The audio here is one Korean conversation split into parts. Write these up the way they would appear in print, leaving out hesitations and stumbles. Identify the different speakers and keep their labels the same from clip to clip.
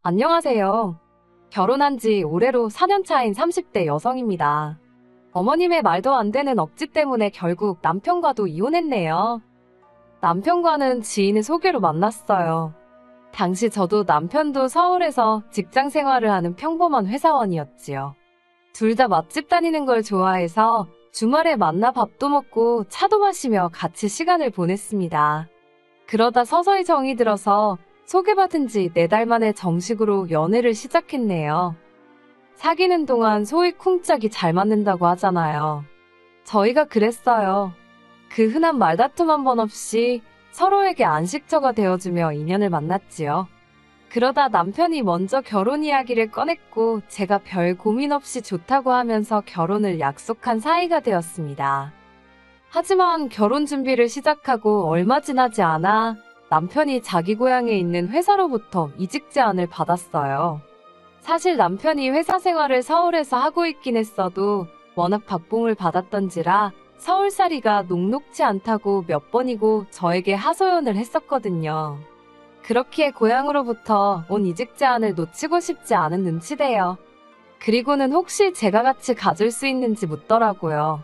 Speaker 1: 안녕하세요. 결혼한 지 올해로 4년 차인 30대 여성입니다. 어머님의 말도 안 되는 억지 때문에 결국 남편과도 이혼했네요. 남편과는 지인의 소개로 만났어요. 당시 저도 남편도 서울에서 직장 생활을 하는 평범한 회사원이었지요. 둘 다 맛집 다니는 걸 좋아해서 주말에 만나 밥도 먹고 차도 마시며 같이 시간을 보냈습니다. 그러다 서서히 정이 들어서 소개받은 지 4달 만에 정식으로 연애를 시작했네요. 사귀는 동안 소위 쿵짝이 잘 맞는다고 하잖아요. 저희가 그랬어요. 그 흔한 말다툼 한 번 없이 서로에게 안식처가 되어주며 인연을 만났지요. 그러다 남편이 먼저 결혼 이야기를 꺼냈고 제가 별 고민 없이 좋다고 하면서 결혼을 약속한 사이가 되었습니다. 하지만 결혼 준비를 시작하고 얼마 지나지 않아 남편이 자기 고향에 있는 회사로부터 이직 제안을 받았어요. 사실 남편이 회사 생활을 서울에서 하고 있긴 했어도 워낙 박봉을 받았던지라 서울살이가 녹록지 않다고 몇 번이고 저에게 하소연을 했었거든요. 그렇기에 고향으로부터 온 이직 제안을 놓치고 싶지 않은 눈치대요. 그리고는 혹시 제가 같이 가줄 수 있는지 묻더라고요.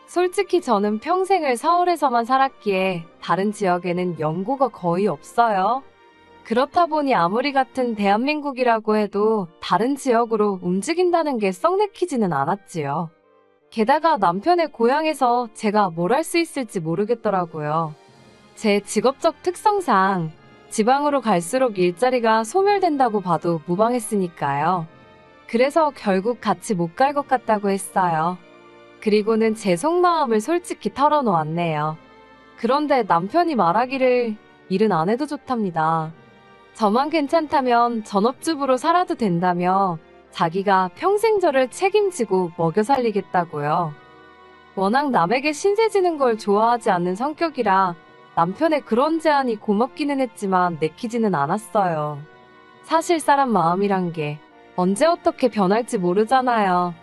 Speaker 1: 솔직히 저는 평생을 서울에서만 살았기에 다른 지역에는 연고가 거의 없어요. 그렇다 보니 아무리 같은 대한민국이라고 해도 다른 지역으로 움직인다는 게 썩 내키지는 않았지요. 게다가 남편의 고향에서 제가 뭘 할 수 있을지 모르겠더라고요. 제 직업적 특성상 지방으로 갈수록 일자리가 소멸된다고 봐도 무방했으니까요. 그래서 결국 같이 못 갈 것 같다고 했어요. 그리고는 제 속마음을 솔직히 털어놓았네요. 그런데 남편이 말하기를 일은 안 해도 좋답니다. 저만 괜찮다면 전업주부로 살아도 된다며 자기가 평생 저를 책임지고 먹여 살리겠다고요. 워낙 남에게 신세지는 걸 좋아하지 않는 성격이라 남편의 그런 제안이 고맙기는 했지만 내키지는 않았어요. 사실 사람 마음이란 게 언제 어떻게 변할지 모르잖아요.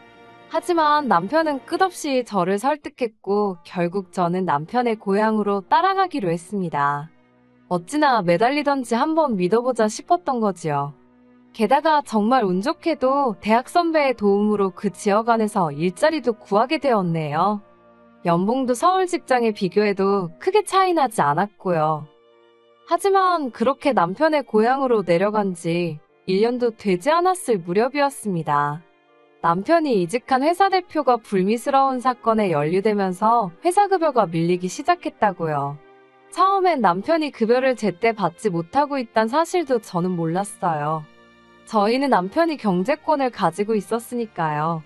Speaker 1: 하지만 남편은 끝없이 저를 설득했고 결국 저는 남편의 고향으로 따라가기로 했습니다. 어찌나 매달리던지 한번 믿어보자 싶었던 거지요. 게다가 정말 운 좋게도 대학 선배의 도움으로 그 지역 안에서 일자리도 구하게 되었네요. 연봉도 서울 직장에 비교해도 크게 차이 나지 않았고요. 하지만 그렇게 남편의 고향으로 내려간 지 1년도 되지 않았을 무렵이었습니다. 남편이 이직한 회사 대표가 불미스러운 사건에 연루되면서 회사 급여가 밀리기 시작했다고요. 처음엔 남편이 급여를 제때 받지 못하고 있다는 사실도 저는 몰랐어요. 저희는 남편이 경제권을 가지고 있었으니까요.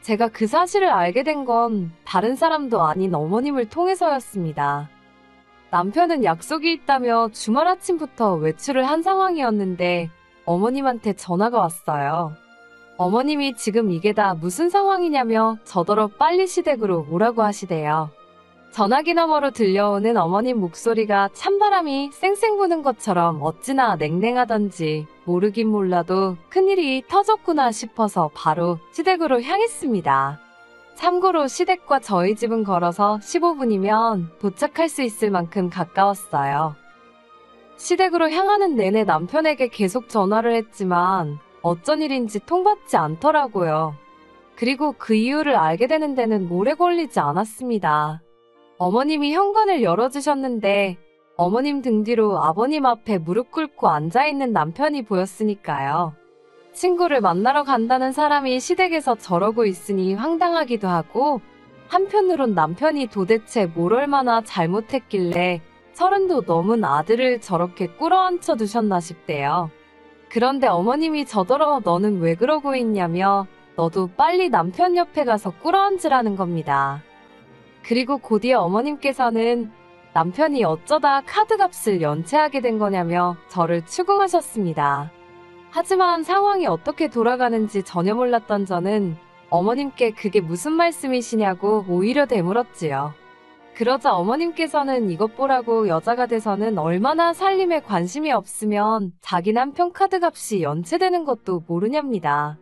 Speaker 1: 제가 그 사실을 알게 된 건 다른 사람도 아닌 어머님을 통해서였습니다. 남편은 약속이 있다며 주말 아침부터 외출을 한 상황이었는데 어머님한테 전화가 왔어요. 어머님이 지금 이게 다 무슨 상황이냐며 저더러 빨리 시댁으로 오라고 하시대요. 전화기 너머로 들려오는 어머님 목소리가 찬바람이 쌩쌩 부는 것처럼 어찌나 냉랭하던지 모르긴 몰라도 큰일이 터졌구나 싶어서 바로 시댁으로 향했습니다. 참고로 시댁과 저희 집은 걸어서 15분이면 도착할 수 있을 만큼 가까웠어요. 시댁으로 향하는 내내 남편에게 계속 전화를 했지만 어쩐 일인지 통받지 않더라고요. 그리고 그 이유를 알게 되는 데는 오래 걸리지 않았습니다. 어머님이 현관을 열어주셨는데 어머님 등 뒤로 아버님 앞에 무릎 꿇고 앉아있는 남편이 보였으니까요. 친구를 만나러 간다는 사람이 시댁에서 저러고 있으니 황당하기도 하고 한편으론 남편이 도대체 뭘 얼마나 잘못했길래 30도 넘은 아들을 저렇게 꿇어앉혀 두셨나 싶대요. 그런데 어머님이 저더러 너는 왜 그러고 있냐며 너도 빨리 남편 옆에 가서 꿇어앉으라는 겁니다. 그리고 곧이어 어머님께서는 남편이 어쩌다 카드값을 연체하게 된 거냐며 저를 추궁하셨습니다. 하지만 상황이 어떻게 돌아가는지 전혀 몰랐던 저는 어머님께 그게 무슨 말씀이시냐고 오히려 되물었지요. 그러자 어머님께서는 이것 보라고 여자가 돼서는 얼마나 살림에 관심이 없으면 자기 남편 카드값이 연체되는 것도 모르냐입니다.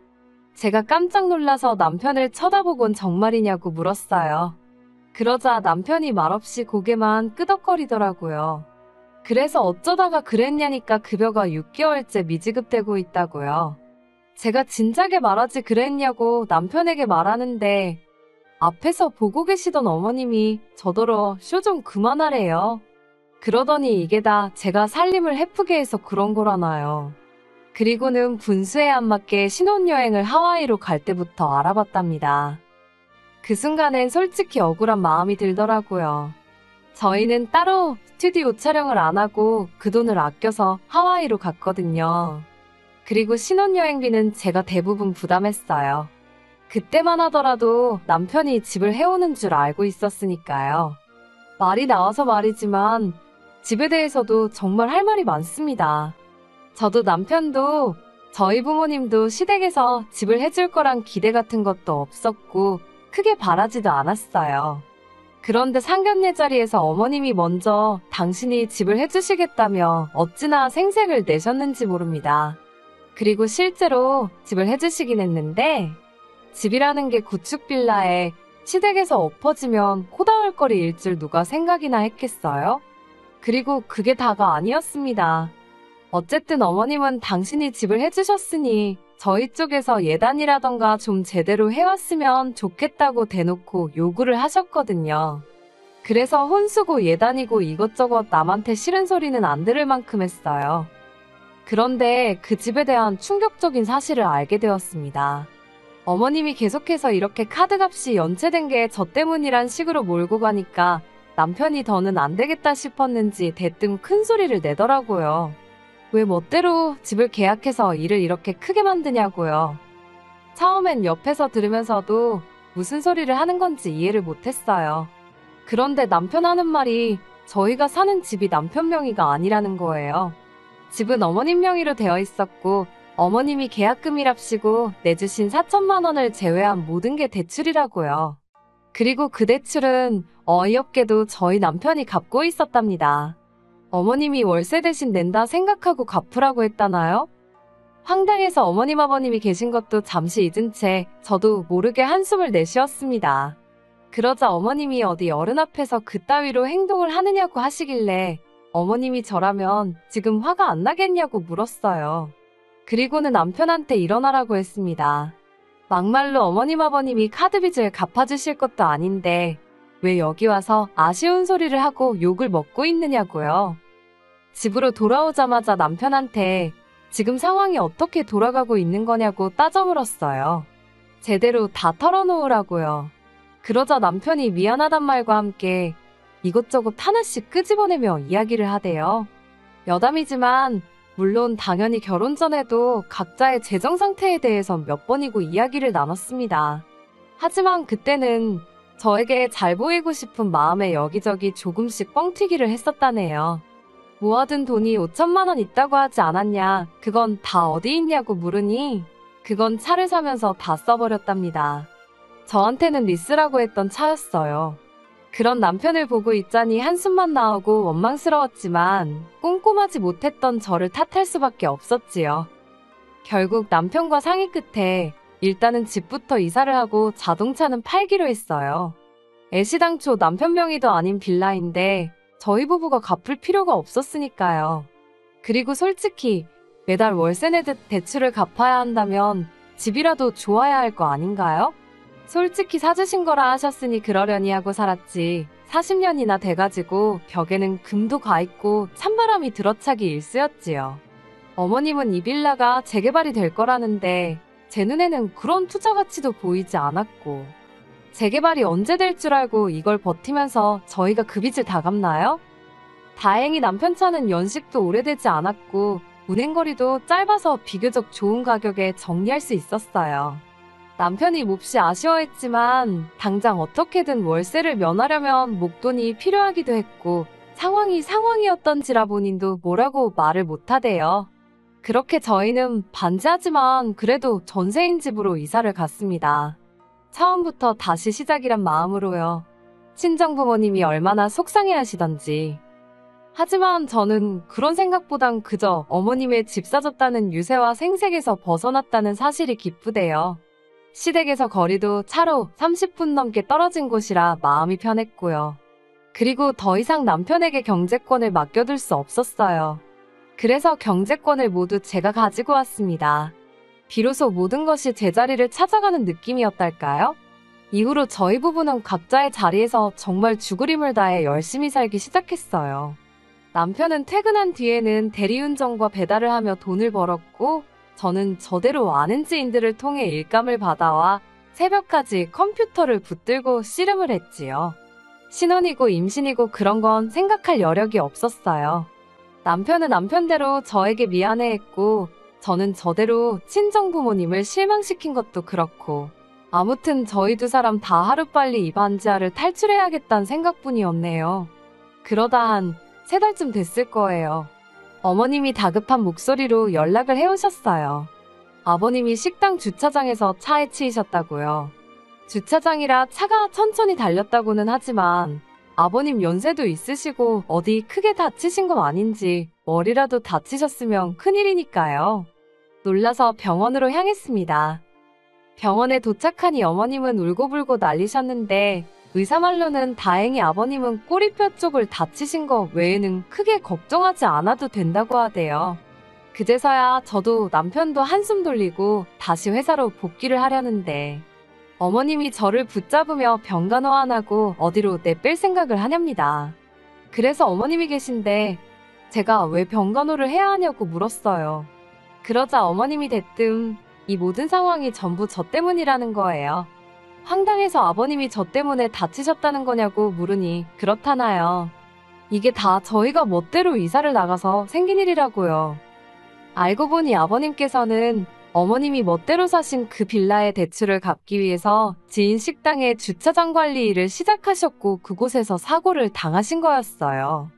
Speaker 1: 제가 깜짝 놀라서 남편을 쳐다보곤 정말이냐고 물었어요. 그러자 남편이 말없이 고개만 끄덕거리더라고요. 그래서 어쩌다가 그랬냐니까 급여가 6개월째 미지급되고 있다고요. 제가 진작에 말하지 그랬냐고 남편에게 말하는데 앞에서 보고 계시던 어머님이 저더러 쇼 좀 그만하래요. 그러더니 이게 다 제가 살림을 해프게 해서 그런 거라나요. 그리고는 분수에 안 맞게 신혼여행을 하와이로 갈 때부터 알아봤답니다. 그 순간엔 솔직히 억울한 마음이 들더라고요. 저희는 따로 스튜디오 촬영을 안 하고 그 돈을 아껴서 하와이로 갔거든요. 그리고 신혼여행비는 제가 대부분 부담했어요. 그때만 하더라도 남편이 집을 해오는 줄 알고 있었으니까요. 말이 나와서 말이지만 집에 대해서도 정말 할 말이 많습니다. 저도 남편도 저희 부모님도 시댁에서 집을 해줄 거란 기대 같은 것도 없었고 크게 바라지도 않았어요. 그런데 상견례 자리에서 어머님이 먼저 당신이 집을 해주시겠다며 어찌나 생색을 내셨는지 모릅니다. 그리고 실제로 집을 해주시긴 했는데 집이라는 게 구축 빌라에 시댁에서 엎어지면 코다울거리일 줄 누가 생각이나 했겠어요? 그리고 그게 다가 아니었습니다. 어쨌든 어머님은 당신이 집을 해주셨으니 저희 쪽에서 예단이라던가 좀 제대로 해왔으면 좋겠다고 대놓고 요구를 하셨거든요. 그래서 혼수고 예단이고 이것저것 남한테 싫은 소리는 안 들을 만큼 했어요. 그런데 그 집에 대한 충격적인 사실을 알게 되었습니다. 어머님이 계속해서 이렇게 카드값이 연체된 게 저 때문이란 식으로 몰고 가니까 남편이 더는 안 되겠다 싶었는지 대뜸 큰 소리를 내더라고요. 왜 멋대로 집을 계약해서 일을 이렇게 크게 만드냐고요. 처음엔 옆에서 들으면서도 무슨 소리를 하는 건지 이해를 못했어요. 그런데 남편 하는 말이 저희가 사는 집이 남편 명의가 아니라는 거예요. 집은 어머님 명의로 되어 있었고 어머님이 계약금이랍시고 내주신 4천만 원을 제외한 모든 게 대출이라고요. 그리고 그 대출은 어이없게도 저희 남편이 갚고 있었답니다. 어머님이 월세 대신 낸다 생각하고 갚으라고 했다나요? 황당해서 어머님 아버님이 계신 것도 잠시 잊은 채 저도 모르게 한숨을 내쉬었습니다. 그러자 어머님이 어디 어른 앞에서 그따위로 행동을 하느냐고 하시길래 어머님이 저라면 지금 화가 안 나겠냐고 물었어요. 그리고는 남편한테 일어나라고 했습니다. 막말로 어머님 아버님이 카드 빚을 갚아주실 것도 아닌데 왜 여기 와서 아쉬운 소리를 하고 욕을 먹고 있느냐고요. 집으로 돌아오자마자 남편한테 지금 상황이 어떻게 돌아가고 있는 거냐고 따져 물었어요. 제대로 다 털어놓으라고요. 그러자 남편이 미안하단 말과 함께 이것저것 하나씩 끄집어내며 이야기를 하대요. 여담이지만 물론 당연히 결혼 전에도 각자의 재정 상태에 대해서 몇 번이고 이야기를 나눴습니다. 하지만 그때는 저에게 잘 보이고 싶은 마음에 여기저기 조금씩 뻥튀기를 했었다네요. 모아둔 돈이 5천만 원 있다고 하지 않았냐, 그건 다 어디 있냐고 물으니 그건 차를 사면서 다 써버렸답니다. 저한테는 리스라고 했던 차였어요. 그런 남편을 보고 있자니 한숨만 나오고 원망스러웠지만 꼼꼼하지 못했던 저를 탓할 수밖에 없었지요. 결국 남편과 상의 끝에 일단은 집부터 이사를 하고 자동차는 팔기로 했어요. 애시당초 남편 명의도 아닌 빌라인데 저희 부부가 갚을 필요가 없었으니까요. 그리고 솔직히 매달 월세 내듯 대출을 갚아야 한다면 집이라도 좋아야 할 거 아닌가요? 솔직히 사주신 거라 하셨으니 그러려니 하고 살았지 40년이나 돼가지고 벽에는 금도 가있고 찬바람이 들어차기 일쑤였지요. 어머님은 이 빌라가 재개발이 될 거라는데 제 눈에는 그런 투자 가치도 보이지 않았고 재개발이 언제 될 줄 알고 이걸 버티면서 저희가 그 빚을 다 갚나요? 다행히 남편 차는 연식도 오래되지 않았고 운행거리도 짧아서 비교적 좋은 가격에 정리할 수 있었어요. 남편이 몹시 아쉬워했지만 당장 어떻게든 월세를 면하려면 목돈이 필요하기도 했고 상황이었던지라 본인도 뭐라고 말을 못하대요. 그렇게 저희는 반지하지만 그래도 전세인 집으로 이사를 갔습니다. 처음부터 다시 시작이란 마음으로요. 친정부모님이 얼마나 속상해하시던지. 하지만 저는 그런 생각보단 그저 어머님의 집 사줬다는 유세와 생색에서 벗어났다는 사실이 기쁘대요. 시댁에서 거리도 차로 30분 넘게 떨어진 곳이라 마음이 편했고요. 그리고 더 이상 남편에게 경제권을 맡겨둘 수 없었어요. 그래서 경제권을 모두 제가 가지고 왔습니다. 비로소 모든 것이 제자리를 찾아가는 느낌이었달까요? 이후로 저희 부부는 각자의 자리에서 정말 죽을 힘을 다해 열심히 살기 시작했어요. 남편은 퇴근한 뒤에는 대리운전과 배달을 하며 돈을 벌었고, 저는 저대로 아는 지인들을 통해 일감을 받아와 새벽까지 컴퓨터를 붙들고 씨름을 했지요. 신혼이고 임신이고 그런 건 생각할 여력이 없었어요. 남편은 남편대로 저에게 미안해했고, 저는 저대로 친정부모님을 실망시킨 것도 그렇고, 아무튼 저희 두 사람 다 하루빨리 이 반지하를 탈출해야겠다는 생각뿐이었네요. 그러다 한 3달쯤 됐을 거예요. 어머님이 다급한 목소리로 연락을 해오셨어요. 아버님이 식당 주차장에서 차에 치이셨다고요. 주차장이라 차가 천천히 달렸다고는 하지만 아버님 연세도 있으시고 어디 크게 다치신 건 아닌지 머리라도 다치셨으면 큰일이니까요. 놀라서 병원으로 향했습니다. 병원에 도착하니 어머님은 울고불고 난리셨는데 의사 말로는 다행히 아버님은 꼬리뼈 쪽을 다치신 거 외에는 크게 걱정하지 않아도 된다고 하대요. 그제서야 저도 남편도 한숨 돌리고 다시 회사로 복귀를 하려는데 어머님이 저를 붙잡으며 병간호 안 하고 어디로 내뺄 생각을 하렵니다. 그래서 어머님이 계신데 제가 왜 병간호를 해야 하냐고 물었어요. 그러자 어머님이 대뜸 이 모든 상황이 전부 저 때문이라는 거예요. 황당해서 아버님이 저 때문에 다치셨다는 거냐고 물으니 그렇다나요. 이게 다 저희가 멋대로 이사를 나가서 생긴 일이라고요. 알고 보니 아버님께서는 어머님이 멋대로 사신 그 빌라의 대출을 갚기 위해서 지인 식당의 주차장 관리 일을 시작하셨고 그곳에서 사고를 당하신 거였어요.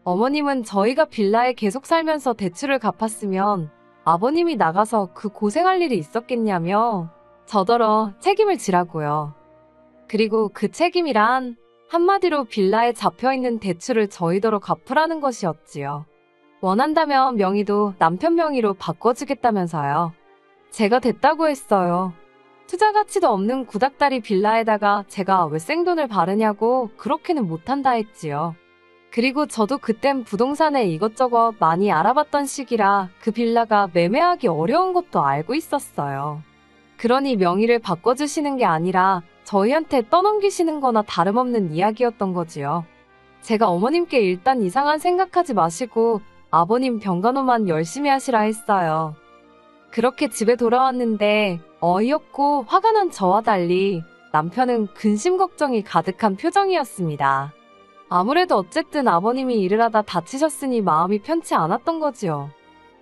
Speaker 1: 어머님은 저희가 빌라에 계속 살면서 대출을 갚았으면 아버님이 나가서 그 고생할 일이 있었겠냐며 저더러 책임을 지라고요. 그리고 그 책임이란 한마디로 빌라에 잡혀있는 대출을 저희더러 갚으라는 것이었지요. 원한다면 명의도 남편 명의로 바꿔주겠다면서요. 제가 됐다고 했어요. 투자 가치도 없는 구닥다리 빌라에다가 제가 왜 생돈을 바르냐고 그렇게는 못한다 했지요. 그리고 저도 그땐 부동산에 이것저것 많이 알아봤던 시기라 그 빌라가 매매하기 어려운 것도 알고 있었어요. 그러니 명의를 바꿔주시는 게 아니라 저희한테 떠넘기시는 거나 다름없는 이야기였던 거지요. 제가 어머님께 일단 이상한 생각하지 마시고 아버님 병간호만 열심히 하시라 했어요. 그렇게 집에 돌아왔는데 어이없고 화가 난 저와 달리 남편은 근심 걱정이 가득한 표정이었습니다. 아무래도 어쨌든 아버님이 일을 하다 다치셨으니 마음이 편치 않았던 거지요.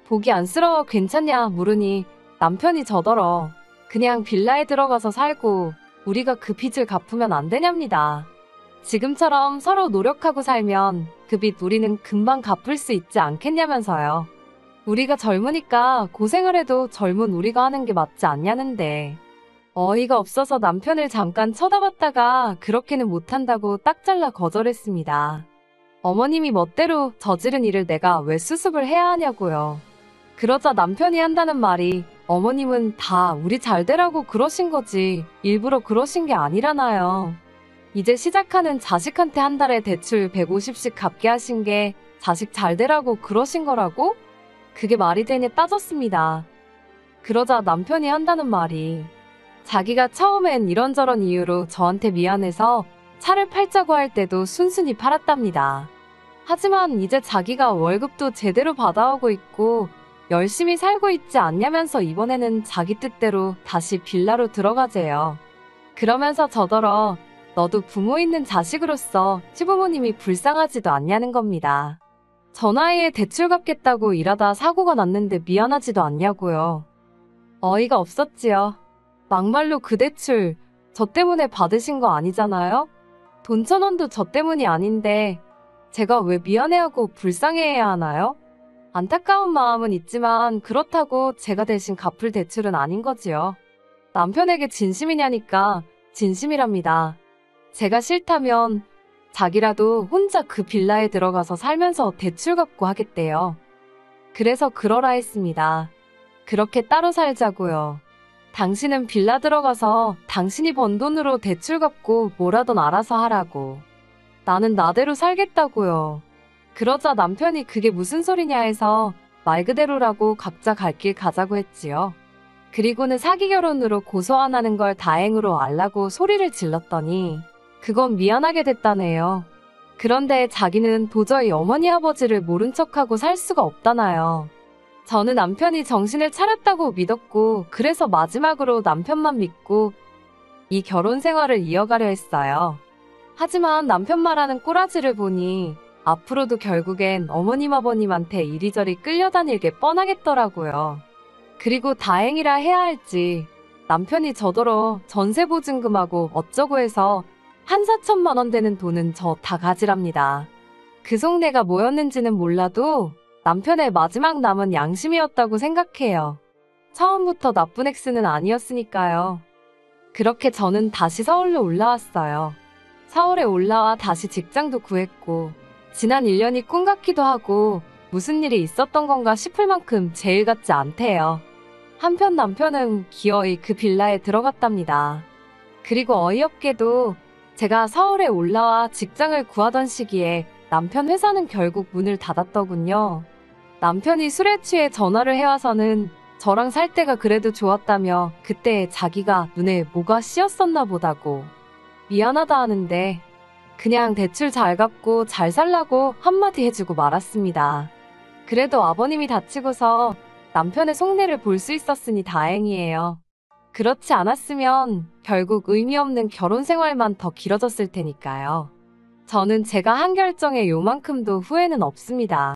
Speaker 1: 보기 안쓰러워 괜찮냐 물으니 남편이 저더러 그냥 빌라에 들어가서 살고 우리가 그 빚을 갚으면 안 되냐입니다. 지금처럼 서로 노력하고 살면 그 빚 우리는 금방 갚을 수 있지 않겠냐면서요. 우리가 젊으니까 고생을 해도 젊은 우리가 하는 게 맞지 않냐는데 어이가 없어서 남편을 잠깐 쳐다봤다가 그렇게는 못한다고 딱 잘라 거절했습니다. 어머님이 멋대로 저지른 일을 내가 왜 수습을 해야 하냐고요. 그러자 남편이 한다는 말이 어머님은 다 우리 잘 되라고 그러신 거지 일부러 그러신 게 아니라나요. 이제 시작하는 자식한테 한 달에 대출 150씩 갚게 하신 게 자식 잘 되라고 그러신 거라고? 그게 말이 되냐 따졌습니다. 그러자 남편이 한다는 말이 자기가 처음엔 이런저런 이유로 저한테 미안해서 차를 팔자고 할 때도 순순히 팔았답니다. 하지만 이제 자기가 월급도 제대로 받아오고 있고 열심히 살고 있지 않냐면서 이번에는 자기 뜻대로 다시 빌라로 들어가재요. 그러면서 저더러 너도 부모 있는 자식으로서 시부모님이 불쌍하지도 않냐는 겁니다. 저 나이에 대출 갚겠다고 일하다 사고가 났는데 미안하지도 않냐고요. 어이가 없었지요. 막말로 그 대출 저 때문에 받으신 거 아니잖아요? 돈 1,000원도 저 때문이 아닌데 제가 왜 미안해하고 불쌍해해야 하나요? 안타까운 마음은 있지만 그렇다고 제가 대신 갚을 대출은 아닌 거지요. 남편에게 진심이냐니까 진심이랍니다. 제가 싫다면 자기라도 혼자 그 빌라에 들어가서 살면서 대출 갚고 하겠대요. 그래서 그러라 했습니다. 그렇게 따로 살자고요. 당신은 빌라 들어가서 당신이 번 돈으로 대출 갚고 뭐라던 알아서 하라고. 나는 나대로 살겠다고요. 그러자 남편이 그게 무슨 소리냐 해서 말 그대로라고 각자 갈 길 가자고 했지요. 그리고는 사기 결혼으로 고소 안 하는 걸 다행으로 알라고 소리를 질렀더니 그건 미안하게 됐다네요. 그런데 자기는 도저히 어머니 아버지를 모른 척하고 살 수가 없다나요. 저는 남편이 정신을 차렸다고 믿었고 그래서 마지막으로 남편만 믿고 이 결혼 생활을 이어가려 했어요. 하지만 남편 말하는 꼬라지를 보니 앞으로도 결국엔 어머님 아버님한테 이리저리 끌려다닐 게 뻔하겠더라고요. 그리고 다행이라 해야 할지 남편이 저더러 전세보증금하고 어쩌고 해서 한 4천만 원 되는 돈은 저 다 가지랍니다. 그 속내가 뭐였는지는 몰라도 남편의 마지막 남은 양심이었다고 생각해요. 처음부터 나쁜 엑스는 아니었으니까요. 그렇게 저는 다시 서울로 올라왔어요. 서울에 올라와 다시 직장도 구했고 지난 1년이 꿈 같기도 하고 무슨 일이 있었던 건가 싶을 만큼 제일 같지 않대요. 한편 남편은 기어이 그 빌라에 들어갔답니다. 그리고 어이없게도 제가 서울에 올라와 직장을 구하던 시기에 남편 회사는 결국 문을 닫았더군요. 남편이 술에 취해 전화를 해와서는 저랑 살 때가 그래도 좋았다며 그때 자기가 눈에 뭐가 씌었었나 보다고 미안하다 하는데 그냥 대출 잘 갚고 잘 살라고 한마디 해주고 말았습니다. 그래도 아버님이 다치고서 남편의 속내를 볼 수 있었으니 다행이에요. 그렇지 않았으면 결국 의미 없는 결혼 생활만 더 길어졌을 테니까요. 저는 제가 한 결정에 요만큼도 후회는 없습니다.